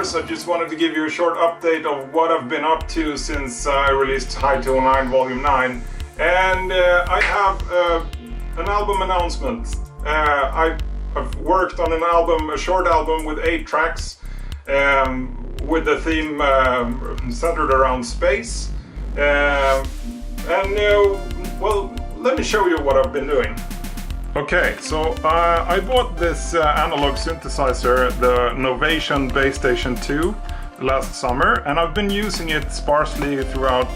viewers, I just wanted to give you a short update of what I've been up to since I released Hyde209 Volume 9. And I have an album announcement. I've worked on an album, a short album with 8 tracks, with the theme centered around space. Well, let me show you what I've been doing. Okay, so I bought this analog synthesizer, the Novation Base Station 2, last summer, and I've been using it sparsely throughout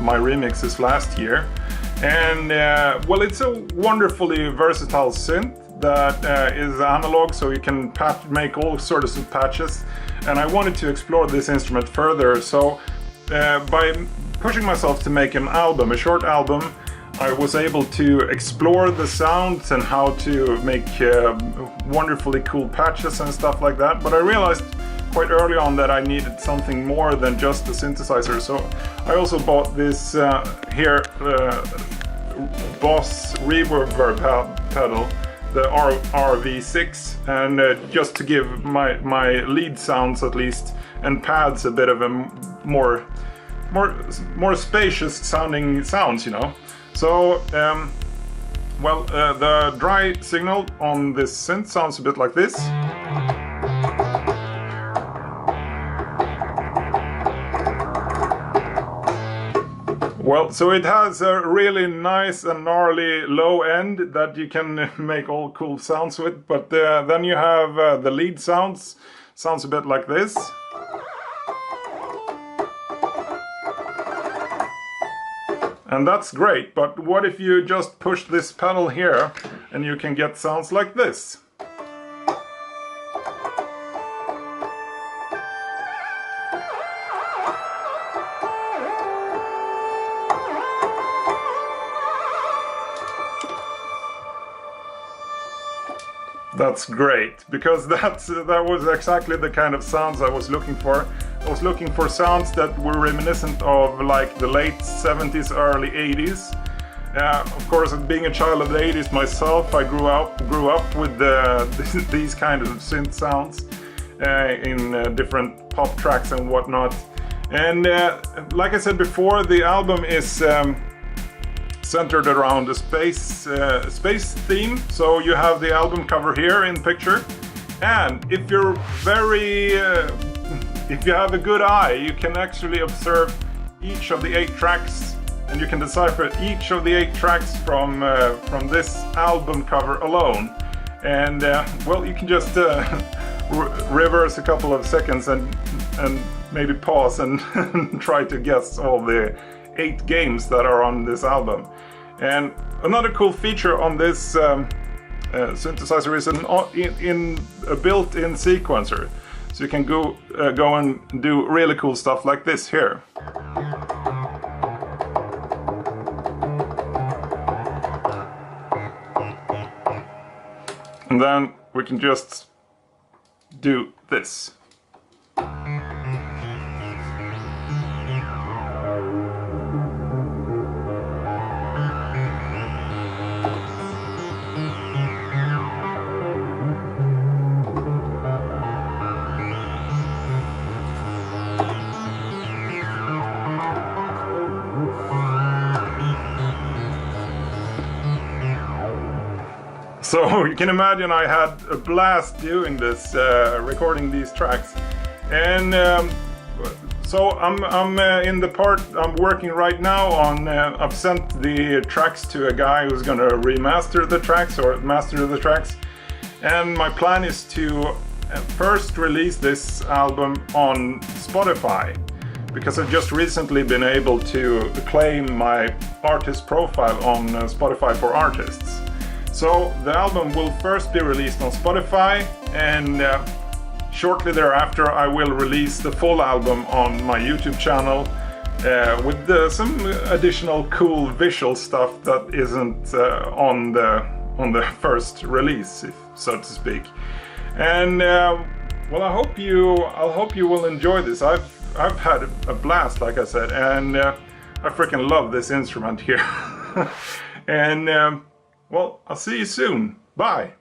my remixes last year. And well, it's a wonderfully versatile synth that is analog, so you can make all sorts of patches. And I wanted to explore this instrument further, so by pushing myself to make an album, a short album, I was able to explore the sounds and how to make wonderfully cool patches and stuff like that. But I realized quite early on that I needed something more than just the synthesizer. So I also bought this Boss reverb pedal, the RV6, and just to give my lead sounds at least and pads a bit of a more spacious sounding sounds, you know. So, well, the dry signal on this synth sounds a bit like this. Well, so it has a really nice and gnarly low end that you can make all cool sounds with, but then you have the lead sounds a bit like this. And that's great, but what if you just push this pedal here and you can get sounds like this? That's great, because that was exactly the kind of sounds I was looking for. I was looking for sounds that were reminiscent of like the late 70s, early 80s. Of course, being a child of the 80s myself, I grew up with these kind of synth sounds in different pop tracks and whatnot. And like I said before, the album is centered around a space theme. So you have the album cover here in picture, and if you're if you have a good eye, you can actually observe each of the 8 tracks, and you can decipher each of the 8 tracks from this album cover alone. And well, you can just reverse a couple of seconds and maybe pause and try to guess all the 8 games that are on this album. And another cool feature on this synthesizer is a built-in sequencer. So you can go and do really cool stuff like this here. And then we can just do this. So you can imagine I had a blast doing this, recording these tracks. And so I'm in the part I'm working right now on. I've sent the tracks to a guy who's gonna remaster the tracks or master the tracks. And my plan is to first release this album on Spotify, because I've just recently been able to claim my artist profile on Spotify for Artists. So the album will first be released on Spotify, and shortly thereafter I will release the full album on my YouTube channel with some additional cool visual stuff that isn't on the first release, so to speak. And well, I hope you will enjoy this. I've had a blast, like I said, and I freaking love this instrument here. And well, I'll see you soon. Bye.